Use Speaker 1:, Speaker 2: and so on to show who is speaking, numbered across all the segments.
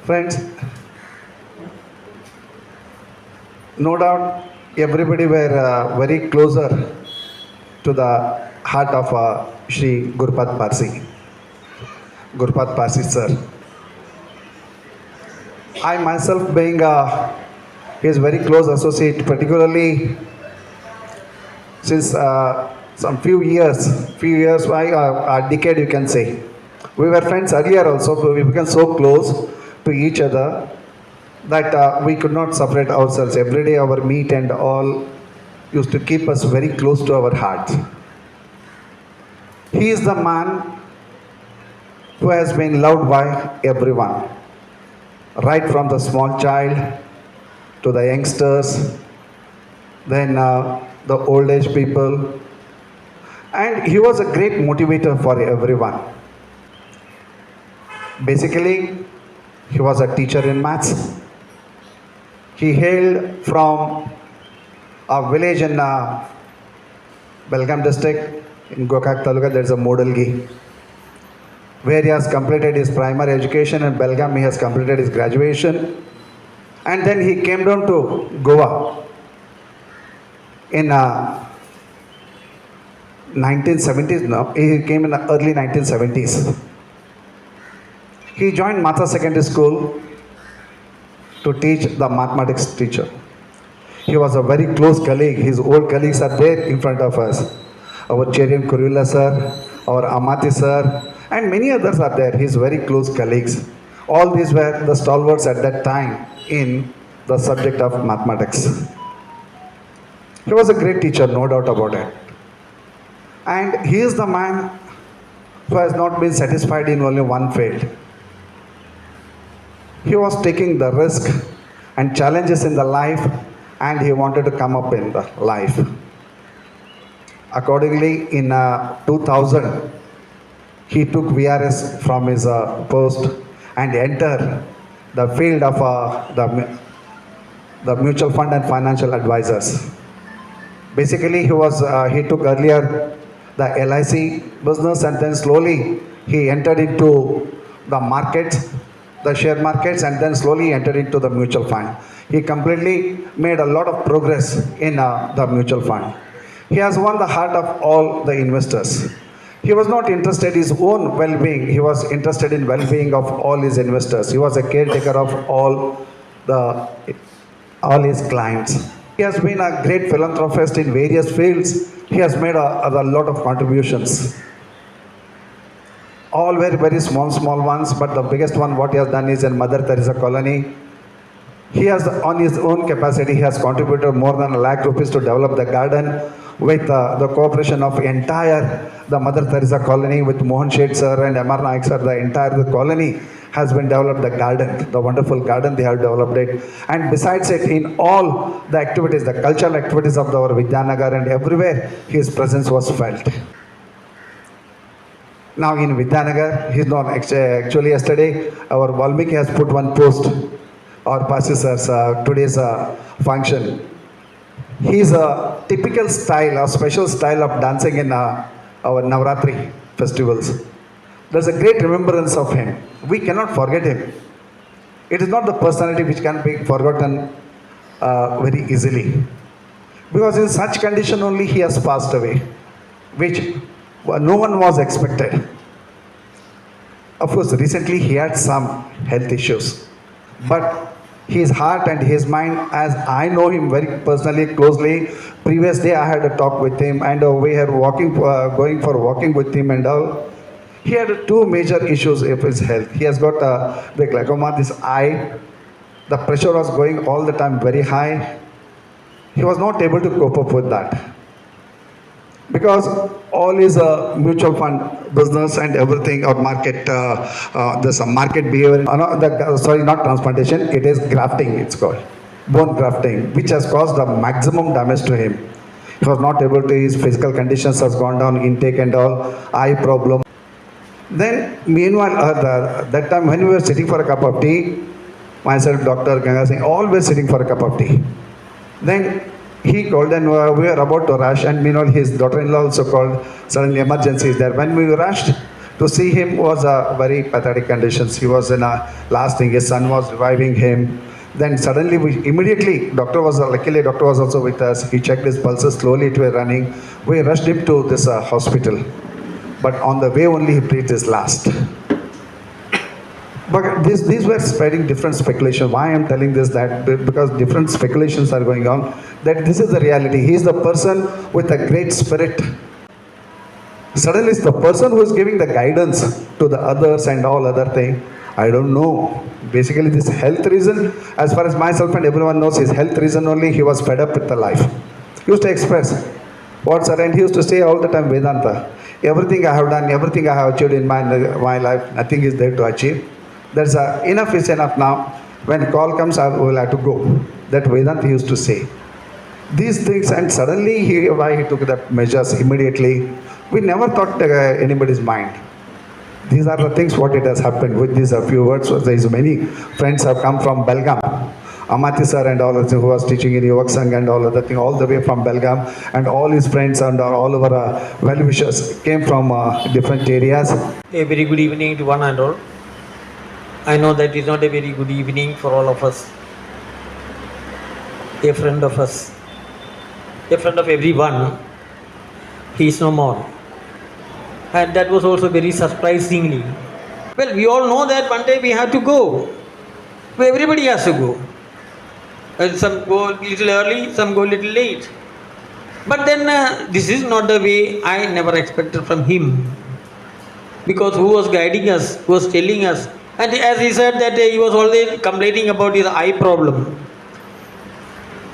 Speaker 1: Friends, no doubt everybody were very closer to the heart of Shri Gurpat Parsi Sir. I myself being his very close associate, particularly since some few years, why a decade you can say. We were friends earlier also, but we became so close to each other that we could not separate ourselves. Every day our meet and all used to keep us very close to our hearts. He is the man who has been loved by everyone, right from the small child to the youngsters, then the old age people, and he was a great motivator for everyone. Basically, he was a teacher in maths. He hailed from a village in Belgaum district in Gokak Taluka. There is a Modalgi, where he has completed his primary education. In Belgaum, he has completed his graduation, and then he came down to Goa in 1970s. No, he came in the early 1970s. He joined Mata Secondary School to teach the mathematics teacher. He was a very close colleague. His old colleagues are there in front of us. Our Cherian Kurula sir, our Amati sir, and many others are there. His very close colleagues. All these were the stalwarts at that time in the subject of mathematics. He was a great teacher, no doubt about it. And he is the man who has not been satisfied in only one field. He was taking the risk and challenges in the life, and he wanted to come up in the life. Accordingly, in 2000, he took VRS from his post and entered the field of the mutual fund and financial advisors. Basically, he took earlier the LIC business, and then slowly he entered into the markets, the share markets, and then slowly entered into the mutual fund. He completely made a lot of progress in the mutual fund. He has won the heart of all the investors. He was not interested in his own well-being. He was interested in well-being of all his investors. He was a caretaker of all his clients. He has been a great philanthropist in various fields. He has made a lot of contributions. All were very small ones, but the biggest one what he has done is in Mother Teresa colony. He has, on his own capacity, he has contributed more than ₹1 lakh to develop the garden with the cooperation of the Mother Teresa colony with Mohan Sheth sir and Amar Naik sir. The entire colony has been developed, the garden, the wonderful garden they have developed it. And besides it, in all the activities, the cultural activities of our Vidyanagar and everywhere, his presence was felt. Now in Vidyanagar, he's not actually yesterday, our Valmiki has put one post, our Parsi Sir's today's function. He's a typical style, a special style of dancing in our Navratri festivals. There's a great remembrance of him. We cannot forget him. It is not the personality which can be forgotten very easily. Because in such condition only he has passed away, which no one was expected. Of course, recently he had some health issues. But his heart and his mind, as I know him very personally, closely, previous day I had a talk with him, and we are going for walking with him and all. He had two major issues of his health. He has got the glaucoma, this eye. The pressure was going all the time very high. He was not able to cope up with that. Because all his mutual fund business and everything, or market, there's a market behavior, sorry, not transplantation, it is grafting, it's called. Bone grafting, which has caused the maximum damage to him. He was not able to, his physical conditions has gone down, intake and all, eye problem. Then, meanwhile, that time when we were sitting for a cup of tea, myself, Dr. Ganga Singh, all were sitting for a cup of tea. Then he called, and we were about to rush, and meanwhile his daughter-in-law also called. Suddenly emergency is there. When we rushed To see him was a very pathetic conditions. He was in a last thing. His son was reviving him. Then suddenly, doctor was luckily doctor was also with us. He checked his pulses slowly. It were running. We rushed him to this hospital, but on the way only he breathed his last. But these were spreading different speculation. Why I am telling this that because different speculations are going on. That this is the reality. He is the person with a great spirit. Suddenly, it's the person who is giving the guidance to the others and all other thing. I don't know. Basically, this health reason, as far as myself and everyone knows, his health reason only. He was fed up with the life. He used to express what's and he used to say all the time, Vedanta. Everything I have done, everything I have achieved in my life, nothing is there to achieve. There's enough is enough now. When call comes, I will have to go. That Vedanta used to say. These things, and suddenly why he took the measures immediately. We never thought anybody's mind. These are the things what it has happened with these few words. There is many friends have come from Belgaum. Parsi Sir and all of them who was teaching in Yuvak Sangh and all other thing, all the way from Belgaum, and all his friends and all over well-wishers came from different areas.
Speaker 2: A very good evening to one and all. I know that is not a very good evening for all of us. A friend of us, a friend of everyone, he is no more. And that was also very surprisingly. Well, we all know that one day we have to go. Everybody has to go. And some go a little early, some go a little late. But then this is not the way I never expected from him. Because who was guiding us, who was telling us. And as he said that he was always complaining about his eye problem.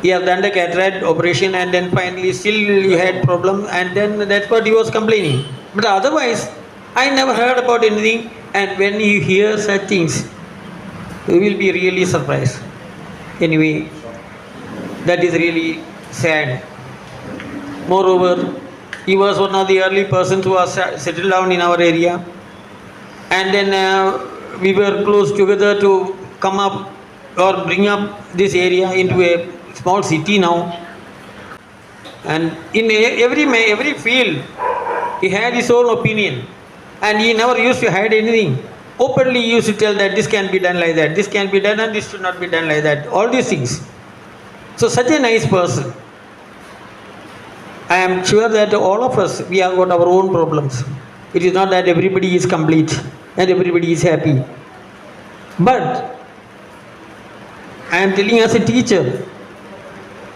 Speaker 2: He has done the cataract operation and then finally still he had problem and then that's what he was complaining. But otherwise, I never heard about anything, and when you hear such things, you will be really surprised. Anyway, that is really sad. Moreover, he was one of the early persons who was settled down in our area, and then we were close together to come up or bring up this area into a small city now. And in every field, he had his own opinion, and he never used to hide anything. Openly he used to tell that this can be done like that, this can be done and this should not be done like that, all these things. So such a nice person. I am sure that all of us, we have got our own problems. It is not that everybody is complete and everybody is happy. But I am telling as a teacher,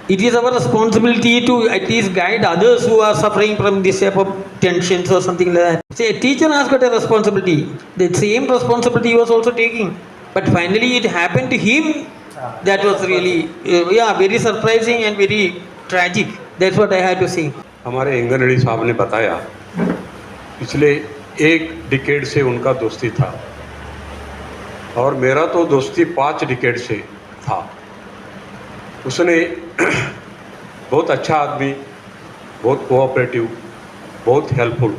Speaker 2: it is our responsibility to at least guide others who are suffering from this type of tensions or something like that. Say, a teacher has got a responsibility. The same responsibility he was also taking. But finally it happened to him. That was really, very surprising and very tragic. That's what I had to say.
Speaker 3: हमारे इंगनड़ी साहब ने बताया पिछले एक decade से उनका दोस्ती था और मेरा तो दोस्ती 5 डिकेड से था। उसने बहुत अच्छा आदमी, बहुत कोऑपरेटिव, बहुत हेल्पफुल।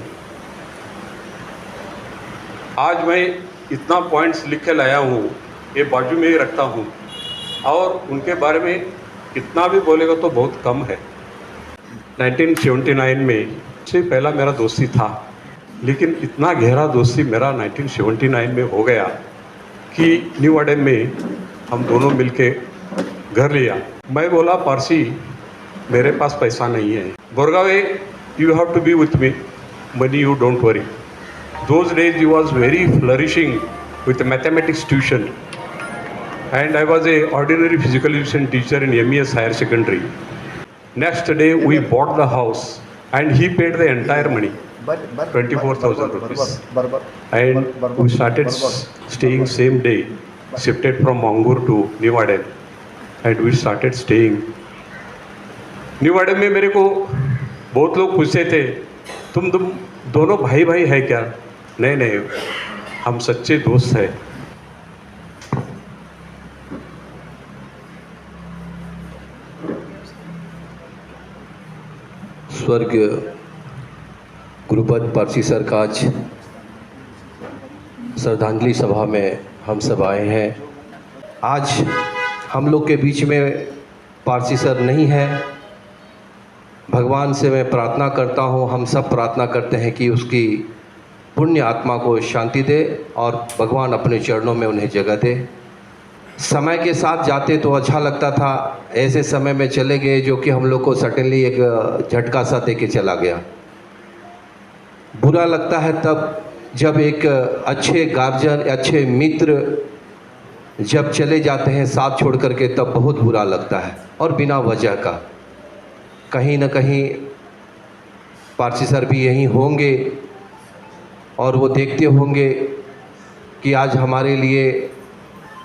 Speaker 3: आज मैं इतना पॉइंट्स लिख के लाया हूँ, ये बाजू में ही रखता हूँ और उनके बारे में कितना भी बोलेगा तो बहुत कम है। 1979 में से पहला मेरा दोस्ती था, लेकिन इतना गहरा दोस्ती मेरा 1979 में हो गया कि न्यू अडेन में हम दोनों मिलके घर लिया। मैं बोला पारसी मेरे पास पैसा नहीं है, Borgave you have to be with me, money you don't worry. Those days he was very flourishing with mathematics tuition and I was a ordinary physical education teacher in MES higher secondary. Next day we bought the house and he paid the entire money, 24,000 rupees, and we started staying same day, shifted from Mangur to New Aden and we started staying. New Aden में मेरे को बहुत लोग पूछते थे तुम दोनों भाई भाई है क्या? नहीं, हम सच्चे दोस्त हैं।
Speaker 4: स्वर्गीय गुरुपद पारसी सर का आज श्रद्धांजलि सभा में हम सब आए हैं। आज हम लोग के बीच में पारसी सर नहीं है। भगवान से मैं प्रार्थना करता हूँ, हम सब प्रार्थना करते हैं कि उसकी पुण्य आत्मा को शांति दे और भगवान अपने चरणों में उन्हें जगह दे। समय के साथ जाते तो अच्छा लगता था, ऐसे समय में चले गए जो कि हम लोग को सडनली एक झटका सा दे के चला गया। बुरा लगता है तब जब एक अच्छे गार्जियन, अच्छे मित्र जब चले जाते हैं साथ छोड़ करके, तब बहुत बुरा लगता है। और बिना वजह का कहीं न कहीं पारसी सर भी यहीं होंगे और वो देखते होंगे कि आज हमारे लिए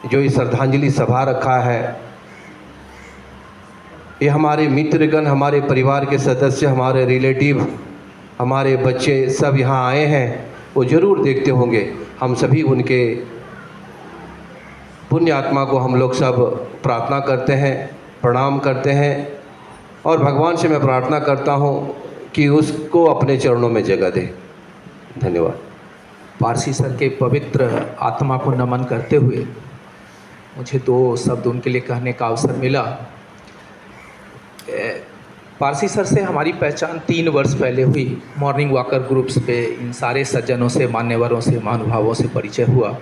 Speaker 4: जो ये श्रद्धांजलि सभा रखा है, ये हमारे मित्रगण, हमारे परिवार के सदस्य, हमारे रिलेटिव, हमारे बच्चे सब यहाँ आए हैं, वो ज़रूर देखते होंगे। हम सभी उनके पुण्य आत्मा को हम लोग सब प्रार्थना करते हैं, प्रणाम करते हैं और भगवान से मैं प्रार्थना करता हूँ कि उसको अपने चरणों में जगह दे। धन्यवाद।
Speaker 5: पारसी सर के पवित्र आत्मा को नमन करते हुए मुझे 2 शब्द उनके लिए कहने का अवसर मिला। पारसी सर से हमारी पहचान 3 वर्ष पहले हुई। मॉर्निंग वॉकर ग्रुप्स पे इन सारे सज्जनों से, मान्यवरों से, महानुभावों से परिचय हुआ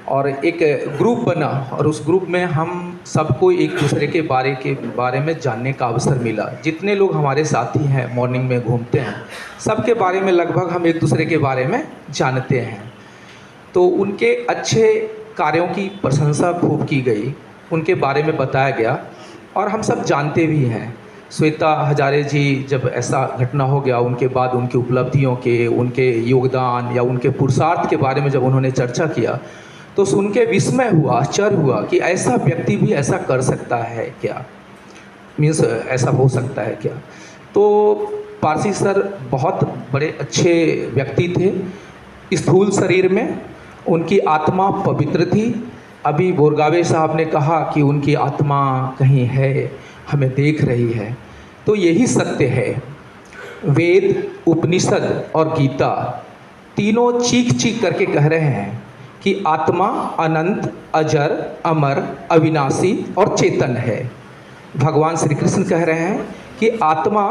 Speaker 5: और एक ग्रुप बना और उस ग्रुप में हम सबको एक दूसरे के बारे में जानने का अवसर मिला। जितने लोग हमारे साथी हैं, मॉर्निंग में घूमते हैं, सबके बारे में लगभग हम एक दूसरे के बारे में जानते हैं। तो उनके अच्छे कार्यों की प्रशंसा खूब की गई, उनके बारे में बताया गया और हम सब जानते भी हैं। श्वेता हजारे जी जब ऐसा घटना हो गया, उनके बाद उनकी उपलब्धियों के, उनके योगदान या उनके पुरुषार्थ के बारे में जब उन्होंने चर्चा किया तो सुन के विस्मय हुआ, आश्चर्य हुआ कि ऐसा व्यक्ति भी ऐसा कर सकता है क्या, मीन्स ऐसा हो सकता है क्या। तो पारसी सर बहुत बड़े अच्छे व्यक्ति थे। स्थूल शरीर में उनकी आत्मा पवित्र थी। अभी बोरगावे साहब ने कहा कि उनकी आत्मा कहीं है, हमें देख रही है, तो यही सत्य है। वेद, उपनिषद और गीता तीनों चीख चीख करके कह रहे हैं कि आत्मा अनंत, अजर, अमर, अविनाशी और चेतन है। भगवान श्री कृष्ण कह रहे हैं कि आत्मा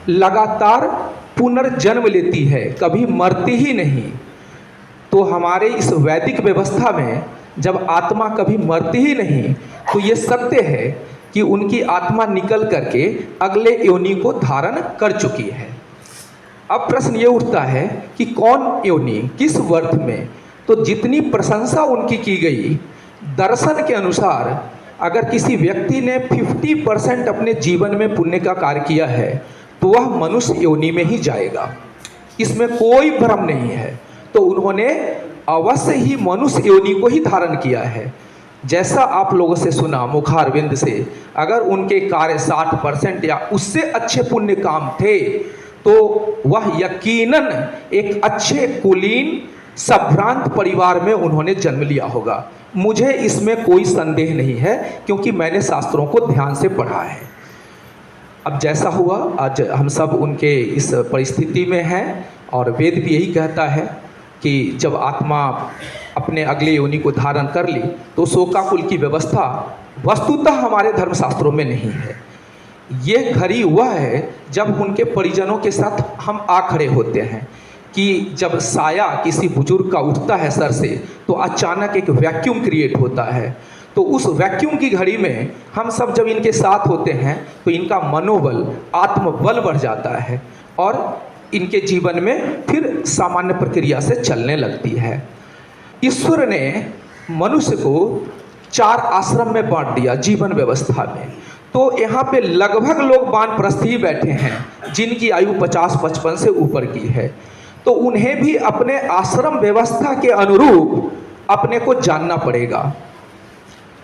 Speaker 5: लगातार पुनर्जन्म लेती है, कभी मरती ही नहीं। तो हमारे इस वैदिक व्यवस्था में जब आत्मा कभी मरती ही नहीं, तो ये सत्य है कि उनकी आत्मा निकल करके अगले योनि को धारण कर चुकी है। अब प्रश्न ये उठता है कि कौन योनि, किस वर्थ में। तो जितनी प्रशंसा उनकी की गई, दर्शन के अनुसार अगर किसी व्यक्ति ने 50% अपने जीवन में पुण्य का कार्य किया है तो वह मनुष्य योनि में ही जाएगा, इसमें कोई भ्रम नहीं है। तो उन्होंने अवश्य ही मनुष्य योनि को ही धारण किया है। जैसा आप लोगों से सुना मुखारविंद से, अगर उनके कार्य 60% या उससे अच्छे पुण्य काम थे तो वह यकीनन एक अच्छे कुलीन संभ्रांत परिवार में उन्होंने जन्म लिया होगा। मुझे इसमें कोई संदेह नहीं है, क्योंकि मैंने शास्त्रों को ध्यान से पढ़ा है। अब जैसा हुआ, आज हम सब उनके इस परिस्थिति में हैं और वेद भी यही कहता है कि जब आत्मा अपने अगले योनि को धारण कर ली तो शोकाकुल की व्यवस्था वस्तुतः हमारे धर्मशास्त्रों में नहीं है। ये घड़ी वह है जब उनके परिजनों के साथ हम आ खड़े होते हैं कि जब साया किसी बुजुर्ग का उठता है सर से तो अचानक एक वैक्यूम क्रिएट होता है। तो उस वैक्यूम की घड़ी में हम सब जब इनके साथ होते हैं तो इनका मनोबल, आत्मबल बढ़ जाता है और इनके जीवन में फिर सामान्य प्रक्रिया से चलने लगती है। ईश्वर ने मनुष्य को 4 आश्रम में बांट दिया जीवन व्यवस्था में। तो यहाँ पे लगभग लोग वानप्रस्थ ही बैठे हैं जिनकी आयु 50-55 से ऊपर की है। तो उन्हें भी अपने आश्रम व्यवस्था के अनुरूप अपने को जानना पड़ेगा।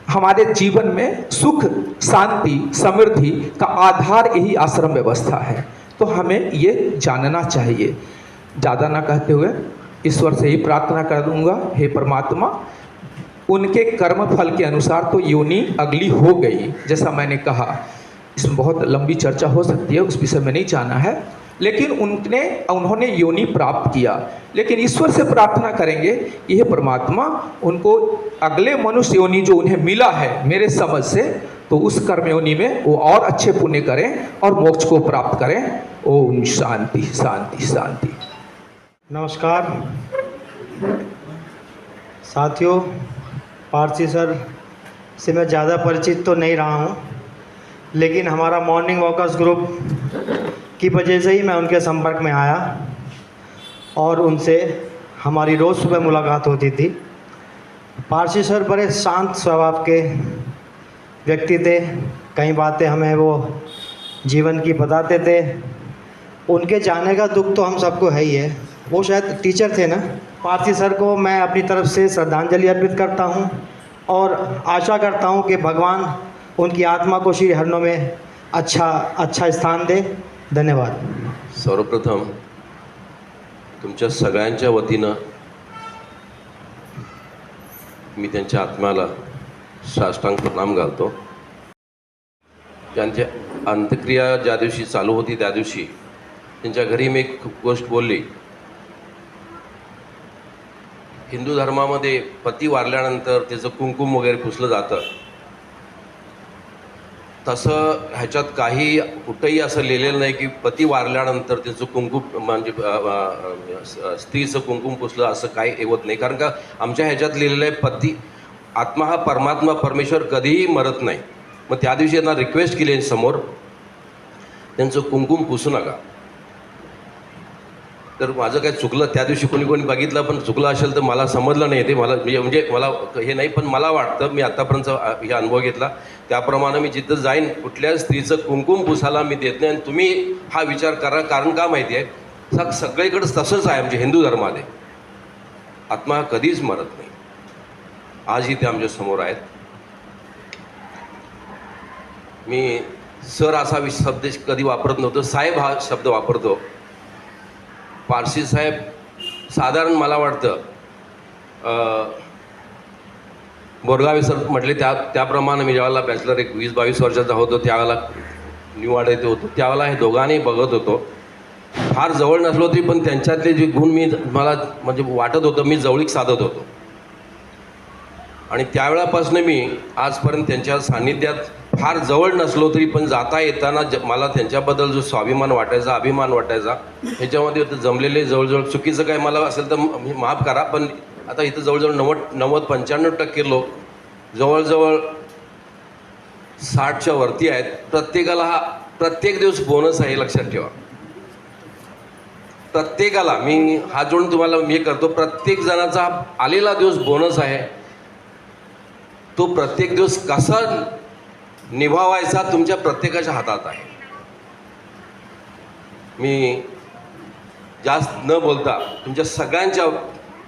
Speaker 5: हमारे जीवन में सुख, शांति, समृद्धि का आधार यही आश्रम व्यवस्था है। तो हमें ये जानना चाहिए। ज़्यादा ना कहते हुए ईश्वर से ही प्रार्थना कर दूंगा, हे परमात्मा, उनके कर्म फल के अनुसार तो योनि अगली हो गई। जैसा मैंने कहा, इसमें बहुत लंबी चर्चा हो सकती है, उस विषय में नहीं जाना है, लेकिन उन्होंने योनि प्राप्त किया। लेकिन ईश्वर से प्रार्थना करेंगे, यह परमात्मा उनको अगले मनुष्य योनि जो उन्हें मिला है मेरे समझ से, तो उस कर्म योनि में वो और अच्छे पुण्य करें और मोक्ष को प्राप्त करें। ओम शांति शांति शांति।
Speaker 6: नमस्कार साथियों, पारसी सर से मैं ज़्यादा परिचित तो नहीं रहा हूँ, लेकिन हमारा मॉर्निंग वॉकर्स ग्रुप की वजह से ही मैं उनके संपर्क में आया और उनसे हमारी रोज़ सुबह मुलाकात होती थी। पारसी सर बड़े शांत स्वभाव के व्यक्ति थे, कई बातें हमें वो जीवन की बताते थे। उनके जाने का दुख तो हम सबको है ही है। वो शायद टीचर थे ना। पारसी सर को मैं अपनी तरफ से श्रद्धांजलि अर्पित करता हूँ और आशा करता हूँ कि भगवान उनकी आत्मा को श्री हरणों में अच्छा स्थान दे। धन्यवाद।
Speaker 4: सर्वप्रथम तुमच्या सगळ्यांच्या वतीनं मी त्यांच्या आत्म्याला साष्टांग प्रणाम घालतो. त्यांच्या अंत्यक्रिया ज्या दिवशी चालू होती त्या दिवशी त्यांच्या घरी मी एक गोष्ट बोलली. हिंदू धर्मामध्ये पती वारल्यानंतर त्याचं कुंकुम वगैरे पुसलं जातं. तसं ह्याच्यात काही कुठंही असं लिहिलेलं नाही की पती वारल्यानंतर त्याचं कुंकुम म्हणजे स्त्रीचं कुंकुम पुसलं असं काही होत नाही. कारण का आमच्या ह्याच्यात लिहिलेलं आहे पती आत्मा हा परमात्मा परमेश्वर कधीही मरत नाही. मग त्या दिवशी यांना रिक्वेस्ट केली समोर त्यांचं कुंकुम पुसू नका. तर माझं काय चुकलं त्या दिवशी कोणी बघितलं पण चुकलं असेल तर मला समजलं नाही. ते मला म्हणजे मला हे नाही, पण मला वाटतं मी आत्तापर्यंत हे अनुभव घेतला त्याप्रमाणे मी जिथं जाईन कुठल्या स्त्रीचं कुंकुम पुसायला मी देत नाही. आणि तुम्ही हा विचार करा. कारण का माहिती आहे सगळीकडे तसंच आहे आमच्या हिंदू धर्मामध्ये. आत्मा कधीच मरत नाही. आजही ते आमच्या समोर आहेत. मी सर असा शब्द कधी वापरत नव्हतो, साहेब हा शब्द वापरतो. पारसी साहेब साधारण मला वाटतं बोरगावे सर म्हटले त्याप्रमाणे मी ज्यावेळेला बॅचलर एक 20-22 वर्षाचा होतो त्यावेळेला निवाड येते होतो त्यावेळेला हे दोघांनी बघत होतो. फार जवळ नसलो तरी पण त्यांच्यातले जे गुण मला म्हणजे वाटत होतं मी जवळीक साधत होतो. आणि त्यावेळापासून मी आजपर्यंत त्यांच्या सान्निध्यात फार जवळ नसलो तरी पण जाता येताना मला त्यांच्याबद्दल जो स्वाभिमान वाटायचा अभिमान वाटायचा ह्याच्यामध्ये जमलेले जवळजवळ चुकीचं काय मला असेल तर माफ करा. पण आता इथं जवळजवळ 90-95% लोक जवळजवळ 60च्या वरती आहेत. प्रत्येकाला हा प्रत्येक दिवस बोनस आहे लक्षात ठेवा. प्रत्येकाला मी हात जोडून तुम्हाला मी करतो प्रत्येक जणाचा आलेला दिवस बोनस आहे. तो प्रत्येक दिवस कसा निभावायचा तुमच्या प्रत्येकाच्या हातात आहे. मी जास्त न बोलता तुमच्या सगळ्यांच्या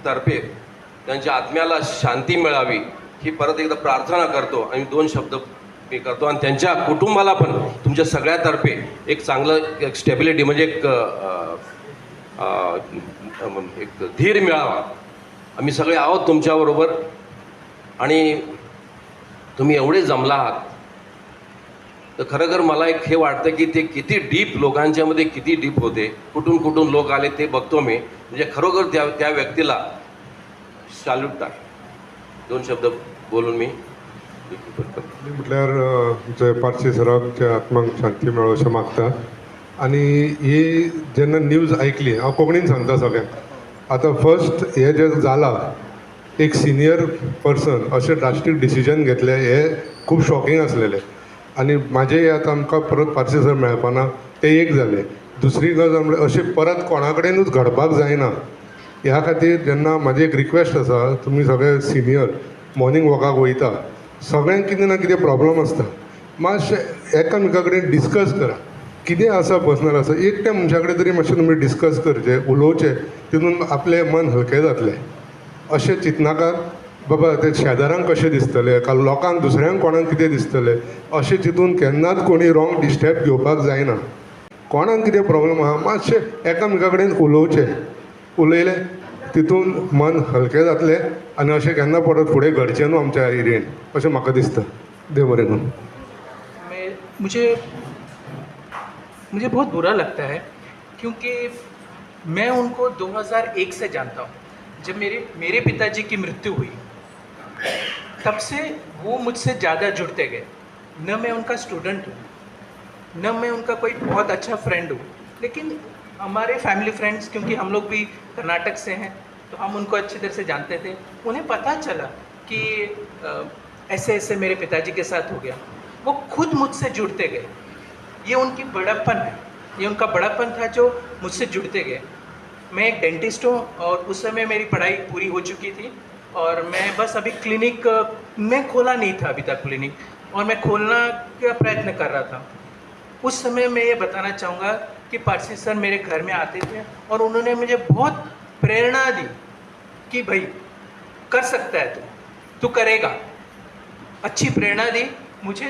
Speaker 4: तर्फे त्यांच्या आत्म्याला शांती मिळावी ही परत एकदा प्रार्थना करतो. आणि 2 शब्द मी करतो आणि त्यांच्या कुटुंबाला पण तुमच्या सगळ्यातर्फे एक चांगलं एक स्टेबिलिटी म्हणजे एक धीर मिळावा. आम्ही सगळे आहोत तुमच्याबरोबर. आणि तुम्ही एवढे जमला आहात तर खरं मला एक हे वाटतं की ते किती डीप लोकांच्यामध्ये किती डीप होते. कुठून लोक आले ते बघतो मी. म्हणजे खरोखर त्या व्यक्तीला सॅल्यूट आहे. 2 शब्द बोलून मी
Speaker 7: म्हटल्यार जय पारसी सराच्या आत्माक शांती मेळो अशें मागता. आनी ही जेन्ना न्यूज आयकली हांव कोंकणीन सांगता सगळ्यांक. आतां फर्स्ट हे जे जालां एक सिनियर पर्सन अशें ड्रास्टीक डिसिजन घेतलें हें खूब शॉकींग आसलेलें. आनी म्हाजें आतां आमकां परत पारसी सर मेळपाना तें एक जालें. दुसरी गजाल म्हणल्यार अशें परत कोणा कडेनूच घडपाक जायना. ह्या खातीर जेन्ना म्हाजी एक रिक्वेस्ट आसा तुमी सगळे सिनियर मॉर्निंग वॉकाक वयता सगळ्यांक कितें ना कितें प्रॉब्लम आसता. मातशें एकामेका कडेन डिस्कस करा. कितें आसा पर्सनल आसा एकट्या मनशा कडेन तरी मातशें तुमी डिस्कस करचें उलोवचें. तितून आपलें मन हलकें जातलें. अशें चिंतनाकात बाबा ते शेजाऱ्यांक कशें दिसतलें का लोकांक दुसऱ्यांक कोणाक कितें दिसतलें अशें चिंतून केन्नाच कोणी रॉंग स्टेप घेवपाक जायना. कोणाक कितें प्रॉब्लम आहा मातशें एकामेका कडेन उलोवचें. उलयलें तितून मन हलकें जातलें आनी अशें केन्ना परत फुडें घडचें न्हू आमच्या एरियेन अशें म्हाका दिसता. देव बरें करूं.
Speaker 5: मुझे बहुत बुरा लगता है क्योंकि मैं उनको 2001 से जानता हूँ. जब मेरे पिताजी की मृत्यु हुई तब से वो मुझसे ज़्यादा जुड़ते गए. न मैं उनका स्टूडेंट हूँ न मैं उनका कोई बहुत अच्छा फ्रेंड हूँ, लेकिन हमारे फैमिली फ्रेंड्स, क्योंकि हम लोग भी कर्नाटक से हैं तो हम उनको अच्छी तरह से जानते थे। उन्हें पता चला कि ऐसे ऐसे मेरे पिताजी के साथ हो गया, वो खुद मुझसे जुड़ते गए। ये उनकी बड़प्पन है, ये उनका बड़प्पन था जो मुझसे जुड़ते गए। मैं एक डेंटिस्ट हूँ और उस समय मेरी पढ़ाई पूरी हो चुकी थी और मैं बस अभी क्लिनिक मैं खोला नहीं था अभी तक क्लिनिक, और मैं खोलना का प्रयत्न कर रहा था। उस समय मैं ये बताना चाहूँगा कि पारसी सर मेरे घर में आते थे और उन्होंने मुझे बहुत प्रेरणा दी कि भाई कर सकता है तू करेगा। अच्छी प्रेरणा दी, मुझे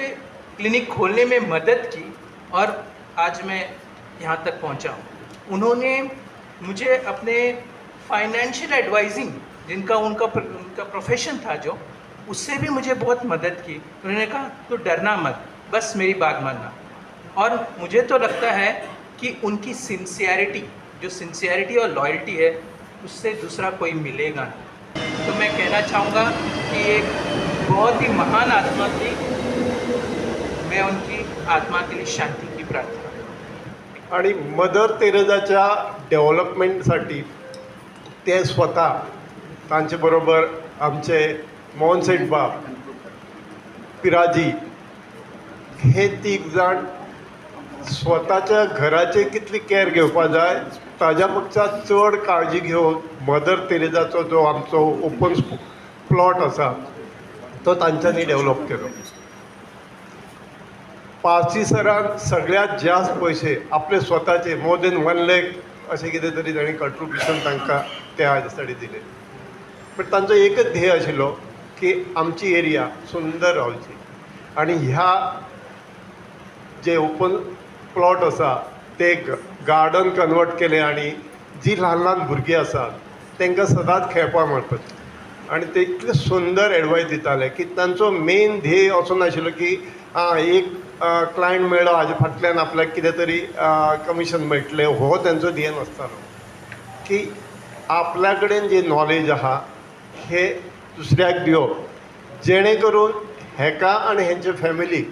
Speaker 5: क्लिनिक खोलने में मदद की और आज मैं यहाँ तक पहुँचा हूँ। उन्होंने मुझे अपने फाइनेंशियल एडवाइजिंग, जिनका उनका प्रोफेशन था जो, उससे भी मुझे बहुत मदद की। उन्होंने कहा तू डरना मत, बस मेरी बात मानना। और मुझे तो लगता है कि उनकी सिंसियरिटी, जो सिंसियरिटी और लॉयल्टी है, उससे दूसरा कोई मिलेगा नहीं। तो मैं कहना चाहूँगा कि एक बहुत ही महान आत्मा थी। मैं उनकी आत्मा के लिए शांति की प्रार्थना करतो।
Speaker 8: आणि मदर तेरेजाच्या डेव्हलपमेंटसाठी ते स्वतः तांचे बरोबर आमचे मोहनसेठ बाब, पिराजी हे तीग जाण स्वताच्या घराचे कितली केअर घेवपा जाय ताज्या पेक्षा चड काळजी घेवन मदर तेरेजाचो जो आमचो ओपन प्लॉट आसा तो तांच्यांनी डेव्हलप केलो. पारसी सरान सगळ्यात जास्त पयशे आपले स्वताचे मोर देन 1 लाख अशें कितें तरी तांणी कंट्रिब्युशन तांकां त्या हाजेसाठी दिलें. बट तांचो एकच ध्येय आशिल्लो की आमची एरिया सुंदर रावची आनी ह्या जे ओपन प्लॉट आसा ते गार्डन कन्वर्ट केलें आनी जी ल्हान ल्हान भुरगीं आसात तांकां सदांच खेळपा मेळपाचें. आनी ते इतले सुंदर एडवायस दिताले की तांचो मेन ध्येय असो नाशिल्लो की एक क्लायंट मेळ्ळो हाजे फाटल्यान आपल्याक कितें तरी कमिशन मेळटलें, हो तांचो ध्येय नासतालो. की आपल्या कडेन जे नॉलेज आहा हे दुसऱ्याक दिवप, जेणे करून हेका आनी हेंचे फॅमिलीक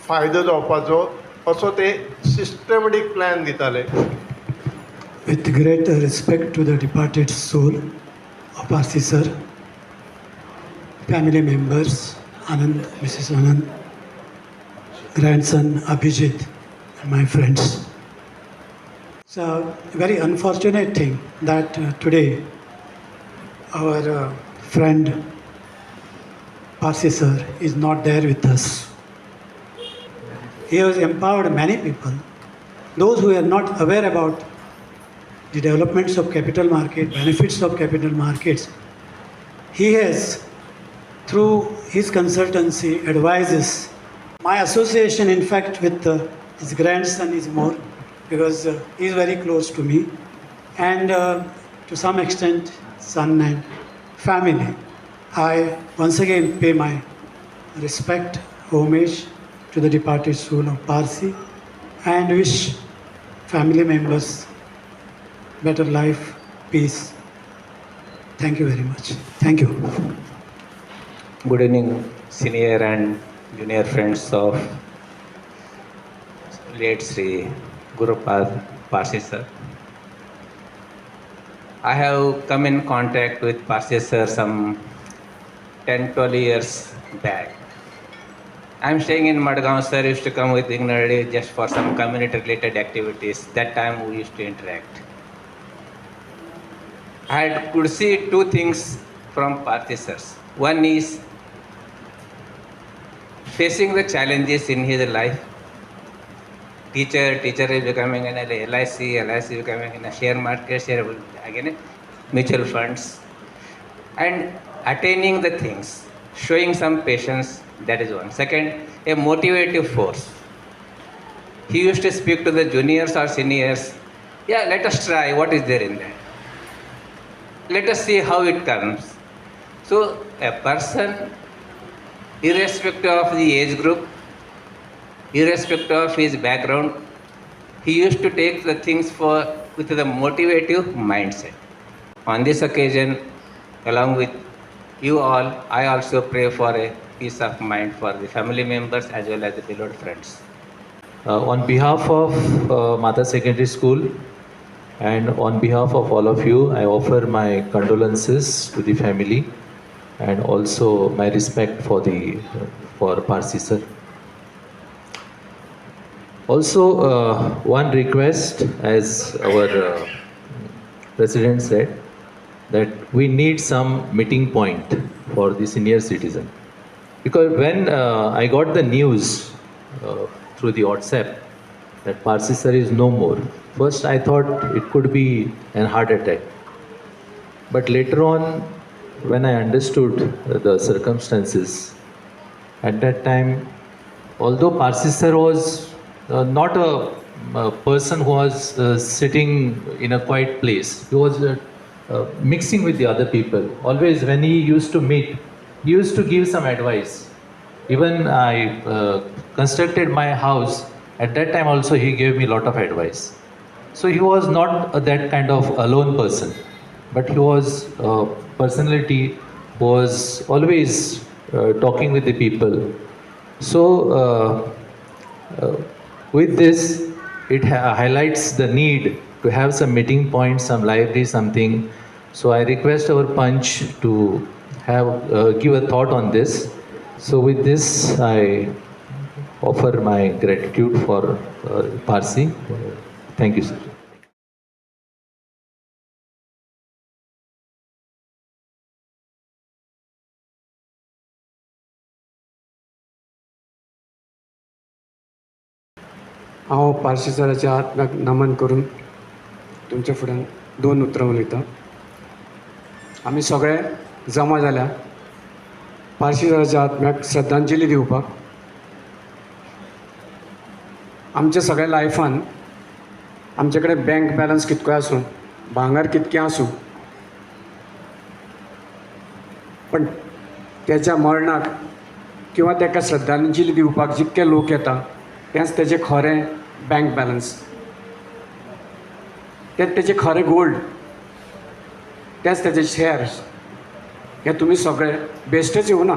Speaker 8: फायदो जावपाचो असो ते सिस्टमॅटीक प्लॅन दिताले.
Speaker 9: With great respect to the departed soul of Parsi Sir, family members, Anand, Mrs. Anand, grandson Abhijit, and my friends. It's a very unfortunate thing that today our friend Parsi Sir is not there with us. He has empowered many people. Those who are not aware about the developments of capital market, benefits of capital markets, he has, through his consultancy, advises. My association, in fact, with his grandson is more because he is very close to me, and to some extent, son and family. I once again pay my respect, homage to the departed soul of Parsi and wish family members better life, peace. Thank you very much. Thank you.
Speaker 10: Good evening, senior and junior friends of late Sri Gurupad Parsi Sir. I have come in contact with Parsi Sir some 10-12 years back. I am staying in Madgaon. Sir used to come with regularly just for some community related activities. That time we used to interact. I could see two things from Parsi Sir. One is facing the challenges in his life. Teacher is becoming an LIC becoming in a share market, again mutual funds, and attaining the things, showing some patience. That is one. Second, a motivative force. He used to speak to the juniors or seniors. Yeah, let us try. What is there in that? Let us see how it comes. So a person, irrespective of the age group, irrespective of his background, he used to take the things with the motivative mindset. On this occasion, along with you all, I also pray for a peace of mind for the family members as well as the beloved friends.
Speaker 11: On behalf of Mata Secondary School, And on behalf of all of you, I offer my condolences to the family and also my respect for Parsi Sir. Also, one request, as our president said, that we need some meeting point for the senior citizen. Because when I got the news through the WhatsApp that Parsi Sir is no more, first I thought it could be a heart attack. But later on, when I understood the circumstances, at that time, although Parsi Sir was not a person who was sitting in a quiet place, he was mixing with the other people. Always when he used to meet, he used to give some advice. Even I constructed my house, at that time also he gave me a lot of advice. So he was not that kind of alone person, but he was a personality who was always talking with the people. So with this, it highlights the need to have some meeting points, some library, something. So I request our Punch to have give a thought on this. So with this, I offer my gratitude for Parsi. Thank you, sir.
Speaker 12: हांव पार्सी सराच्या आत्म्याक नमन करून तुमचे फुड्यान 2 उतरां उलयतां. आमी सगळे जमा जाल्या पार्सी सराच्या आत्म्याक श्रद्धांजली दिवपाक. आमच्या सगळ्या लायफान आमचे कडेन बँक बॅलन्स कितकोय आसूं, भांगर कितकें आसूं, पण त्याच्या मरणाक किंवा ताका श्रद्धांजली दिवपाक जितके लोक येता तेंच तेजें खरें बँक बॅलन्स, तेंच तेजें खरें गोल्ड, तेंच तेजे शेअर्स. हे तुमी सगळे बेश्टेच येवना.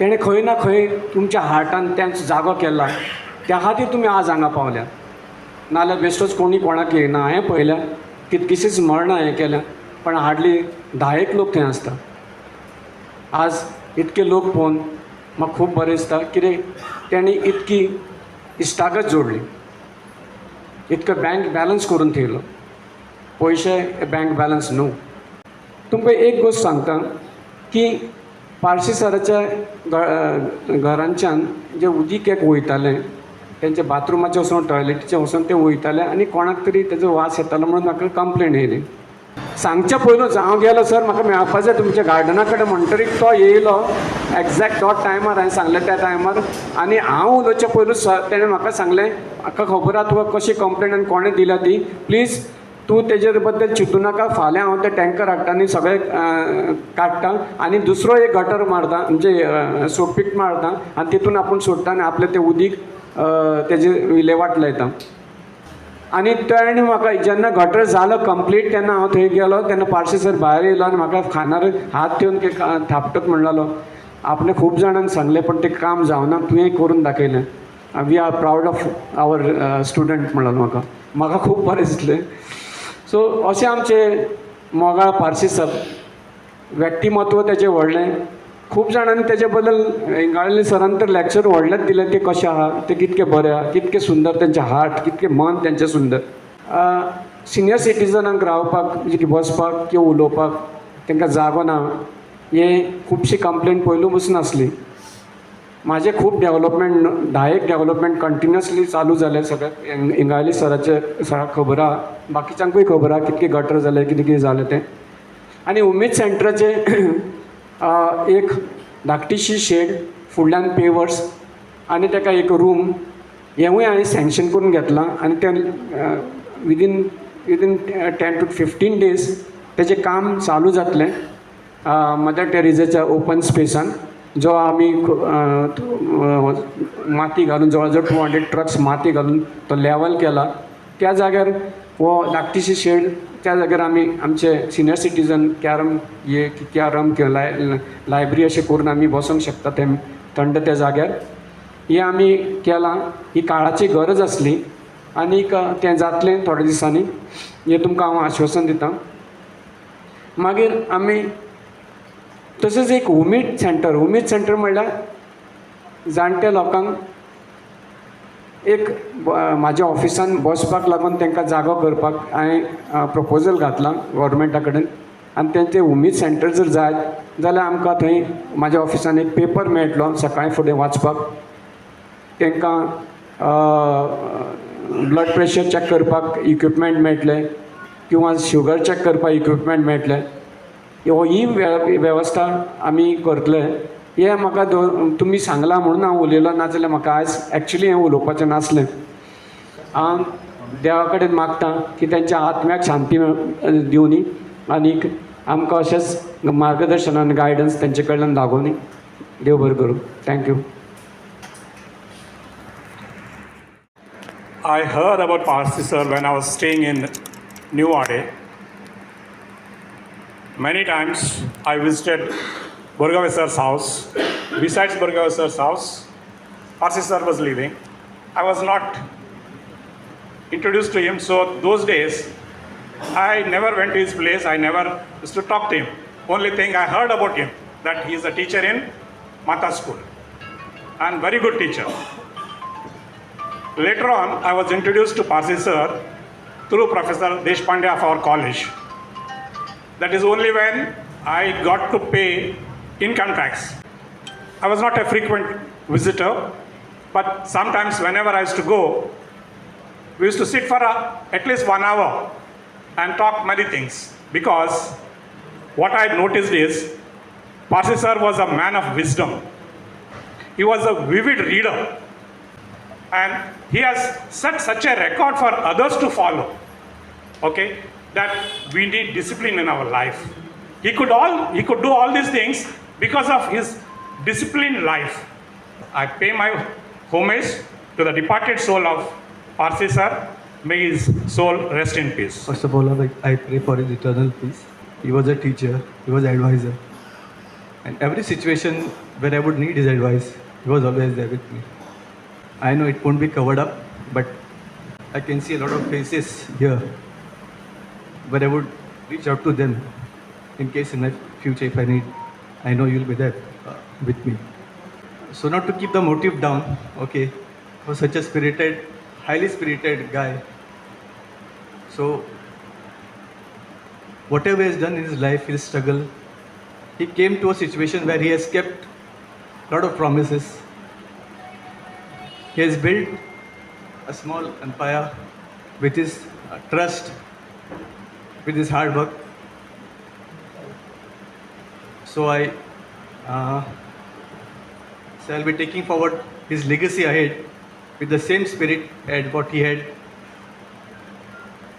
Speaker 12: तेणें खंय ना खंय तुमच्या हार्टान तेंच जागो केला, त्या खातीर तुमी आज हांगा पावल्या. नाजाल्यार बेश्टोच कोणी कोणाक येयना. हांवें पळयल्या कितकीशींच मरणां हें केल्या, पण हार्डली 10 लोक थंय आसता. आज इतके लोक पळोवन म्हाका खूब बरें दिसता, कितें तेणी इतकी इश्टागत जोडली, इतको बँक बॅलन्स करून ठेवलो. पयशे बँक बॅलन्स न्हू. तुमकां एक गोश्ट सांगता की पार्सी सराच्या घरांच्यान जे उदीक एक वयतालें, तेंचे बाथरुमाचें वचून टॉयलेटीचें वचून तें वयतालें आनी कोणाक तरी तेजो वास येतालो म्हणून म्हाका कंप्लेंट येयली. सांगच्या पयलूच हांव गेलो, सर म्हाका मेळपा जाय तुमच्या गार्डना कडेन. म्हणटरीक तो येयलो एक्झॅक्ट तो टायमार. हांवें सांगलें त्या टायमार, आनी हांव उलोवच्या पयलूच तेणें म्हाका सांगलें, म्हाका खबर आहा तुका कशी कंप्लेंट आनी कोणें दिल्या ती, प्लीज तूं तेजे बद्दल चिंतू नाका. फाल्यां हांव ते टँकर हाडटा आनी सगळे काडटा आनी दुसरो एक गटर मारता, म्हणजे सोपीट मारता आनी तितून आपूण सोडटा आनी आपलें तें उदीक तेजे विलेवाट लायता. आनी तेणें म्हाका जेन्ना गटर जालो कंप्लीट तेन्ना हांव थंय गेलो, तेन्ना पार्सी सर भायर येयलो आनी म्हाका खानार हात ठेवन ते थापटत म्हणलेलो, आपणें खूब जाणांक सांगलें पण तें काम जावना, तुवें करून दाखयलें. We are proud of our student म्हणलेलो म्हाका खूब बरें दिसलें. सो अशें आमचें मोगाळ पार्सी सर, व्यक्तिमत्व तेजें व्हडलें. खूब जाणांनी तेजे बद्दल इंगाळी सरान तर लॅक्चर व्हडलेंच दिलें, ते कशें आहा, ते कितके बरें आहा, कितके सुंदर तेंचें हार्ट, कितकें मन तेंचें सुंदर. सिनियर सिटिजनांक रावपाक, म्हणजे बसपाक किंवा उलोवपाक तांकां जागो ना, हें खुबशी कंप्लेंट पयलू पसून आसली. म्हाजें खूब डेवलपमेंट 10 डेवलपमेंट कंटिन्युअसली चालू जालें. सगळ्याक इंगाळी सराचें सगळ्यांक खबर आहा, बाकीच्यांकूय खबर आहा कितके गटर जाले, कितें कितें जालें तें. आनी उमेद सेंटराचें एक धाकटीशी शेड, फुडल्यान पेवर्स आनी ताका एक रूम, हेंवूय हांवें सँक्शन करून घेतलां. आनी तें विदीन 10 to 15 days तेजें काम चालू जातलें मदर टेरेसाच्या ओपन स्पेसान, जो आमी माती घालून जवळ जवळ 200 ट्रक्स माती घालून तो लेवल केला. त्या जाग्यार हो धाकटीशी शेड, त्या जाग्यार आमी आमचे सिनियर सिटीजन कॅरम किंवा लायब्ररी अशें करून आमी बसूंक शकता थंड त्या जाग्यार. हें आमी केलां. ही काळाची गरज आसली आनीक तें जातलें थोड्या दिसांनी हें तुमकां हांव आश्वासन दितां. मागीर आमी तशेंच एक उमेद सेंटर म्हणल्यार जाणट्या लोकांक एक म्हाज्या ऑफिसान बसपाक लागून तांकां जागो करपाक हांवें प्रपोजल घातलां गव्हर्मेंटा कडेन. आनी तेंचें उमेद सेंटर जर जाय जाल्यार आमकां थंय म्हाज्या ऑफिसान एक पेपर मेळटलो सकाळीं फुडें वाचपाक. तांकां ब्लड प्रेशर चॅक करपाक इक्विपमेंट मेळटले किंवा शुगर चॅक करपाक इक्विपमेंट मेळटले. ही वेवस्था आमी करतले हें म्हाका तुमी सांगलां म्हणून हांव उलयलो, नाजाल्यार म्हाका आयज एक्चुली हें उलोवपाचें नासलें. हांव देवा कडेन मागतां की तेंच्या आत्म्याक शांती दिवनी आनीक आमकां अशेंच मार्गदर्शन गायडन्स तेंचे कडल्यान लागोनी. देव बरें करूं. Thank you.
Speaker 13: I heard about Parsi Sir when I was staying in New Ade. Many times I visited Burgawe Sir's house. Besides Burgawe Sir's house, Parsi Sir was living. I was not introduced to him, so those days I never went to his place. I never used to talk to him. Only thing I heard about him, that he is a teacher in Mata School and very good teacher. Later on, I was introduced to Parsi Sir through Professor Deshpande of our college. That is only when I got to pay income tax. I was not a frequent visitor, but sometimes whenever I used to go, we used to sit for at least 1 hour and talk many things. Because what I noticed is, Parsi Sir was a man of wisdom. He was a vivid reader. And he has set such a record for others to follow, okay, that we need discipline in our life. He could do all these things because of his disciplined life. I pay my homage to the departed soul of Parsi Sir. May his soul rest in peace.
Speaker 14: First of all, I pray for his eternal peace. He was a teacher, he was an advisor. And every situation where I would need his advice, he was always there with me. I know it won't be covered up, but I can see a lot of faces here where I would reach out to them in case in my future if I need. I know you'll be there with me. So not to keep the motive down, okay, for such a spirited, highly spirited guy. So whatever he has done in his life, his struggle, he came to a situation where he has kept a lot of promises. He has built a small empire with his trust, with his hard work. So I'll be taking forward his legacy ahead with the same spirit as what he had.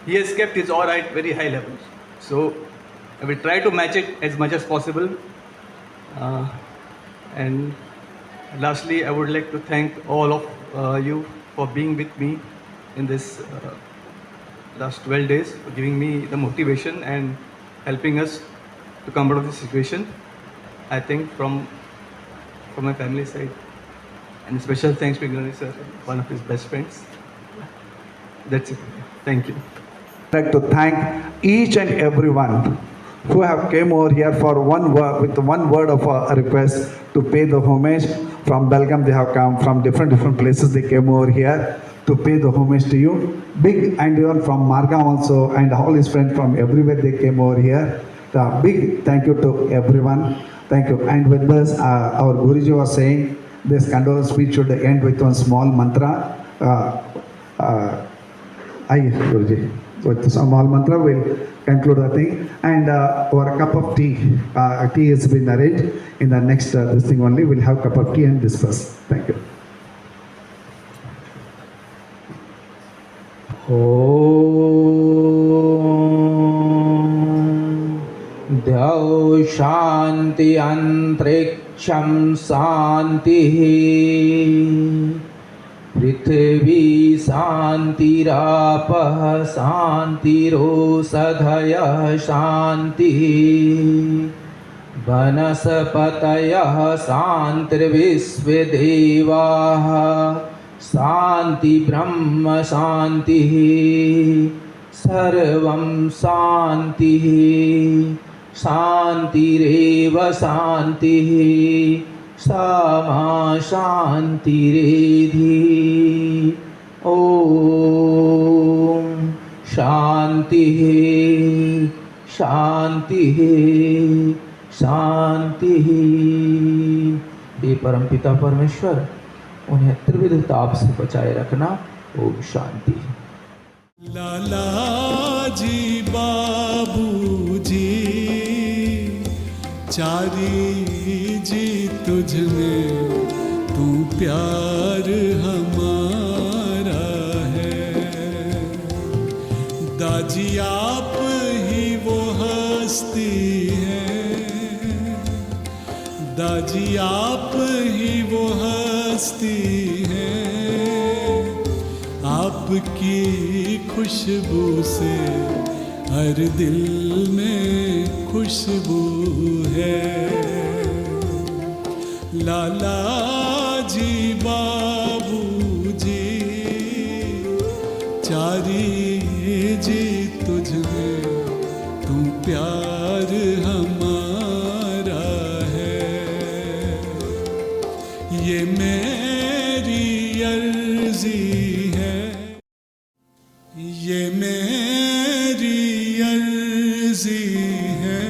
Speaker 14: He has kept his aura at very high levels. So I will try to match it as much as possible. And lastly, I would like to thank all of you for being with me in this last 12 days, for giving me the motivation and helping us to come out of this situation. I think from my family side, and special thanks to Ignani Sir, one of his best friends. That's it. Thank you.
Speaker 1: I'd like to thank each and everyone who have came over here for one word of a request to pay the homage. From Belgium they have come, from different places they came over here to pay the homage to you. Big, and even from Margam also, and all his friends from everywhere they came over here. The big thank you to everyone. Thank you. And with this, our Guruji was saying this condolence speech should end with one small mantra. Guruji. With a small mantra, we'll conclude the thing. And our cup of tea. Tea has been arranged. In the next this thing only, we'll have cup of tea and disperse. Thank you.
Speaker 5: द्यौ शान्ति अन्तरिक्षं शान्तिः पृथिवी शान्तिरापः शान्तिरोषधयः शान्तिः वनस्पतयः शान्तिर्विश्वदेवाः शांति ब्रह्म शांति सर्वं शांति शांतिरेव शांतिः सामा शांतिरेधि। ओम शांतिः शांतिः शांतिः। हे परमपिता परमेश्वर, उन्हें त्रिविध ताप से बचाए रखना। ओम शांति।
Speaker 15: लाला जी बाबूजी चारी जी तुझ में, तू प्यार हमारा है। दाजी आप ही वो हस्ती है, दाजी आप ही वो हस्ती है। आपकी खुशबू से हर दिल में खुशबू है। लाला जी बाबूजी चारी जी तुझ में, तू प्यार हमारा है। ये मेरी अर्जी है, ये मेरी अर्जी है,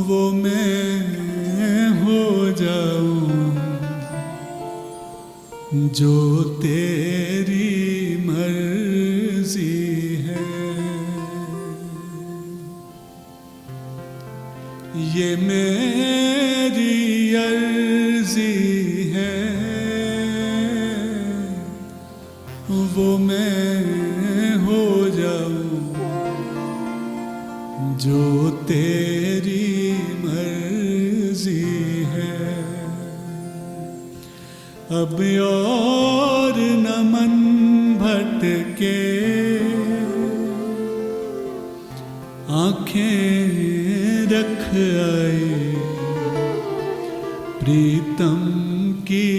Speaker 15: वो मैं हो जाऊं जो तेरी मर्जी है। ये मेरी अर्जी है, वो मैं हो जाऊं जो तेरी मर्जी है। अब और न मन भटके, आंखें रख आए प्रीतम की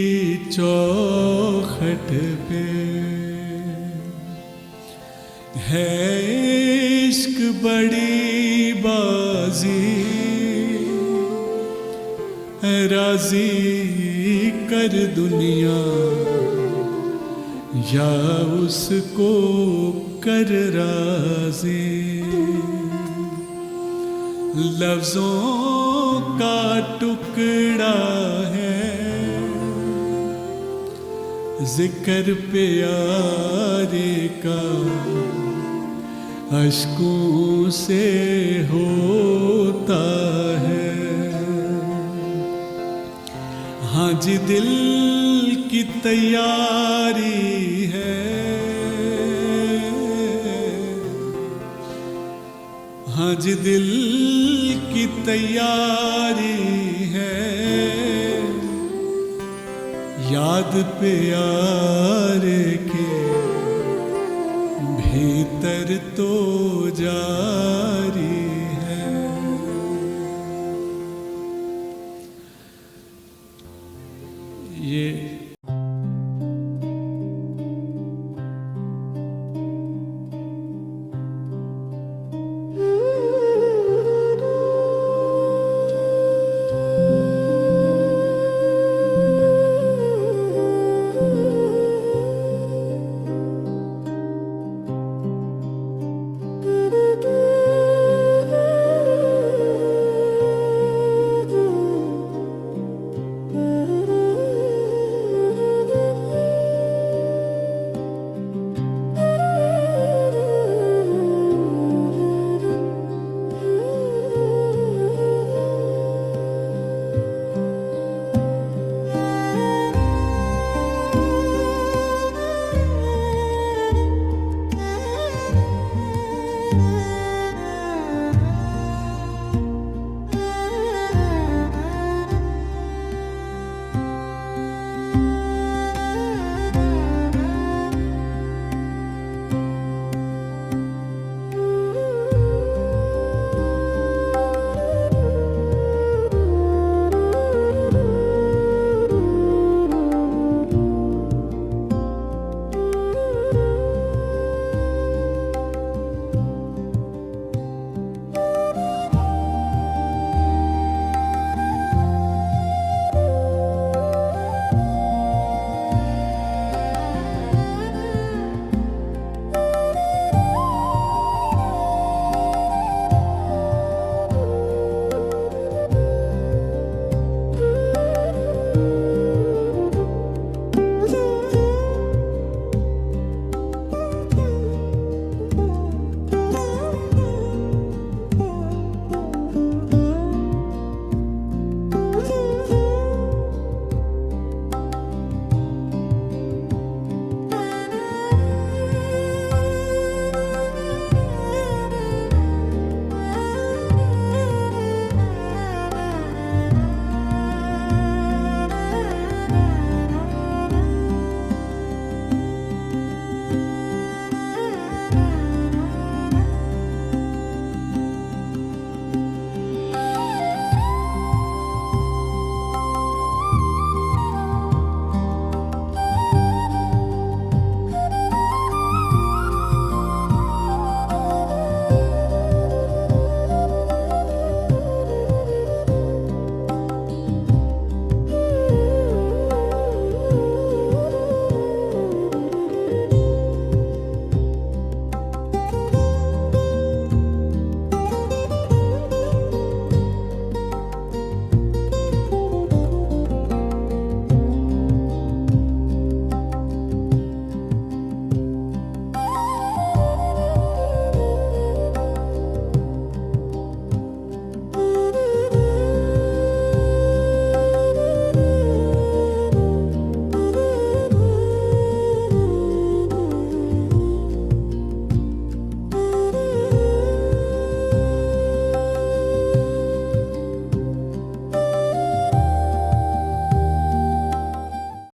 Speaker 15: चौखट पे। है इश्क बड़ी बाजी, राजी कर दुनिया या उसको कर राजी। लफ्जों का टुकड़ा है, जिक्र प्यारे का अश्कों से होता है। हाँ जी दिल की तैयारी है, हाँ जी दिल की तैयारी है। याद प्यारे के भीतर तो जा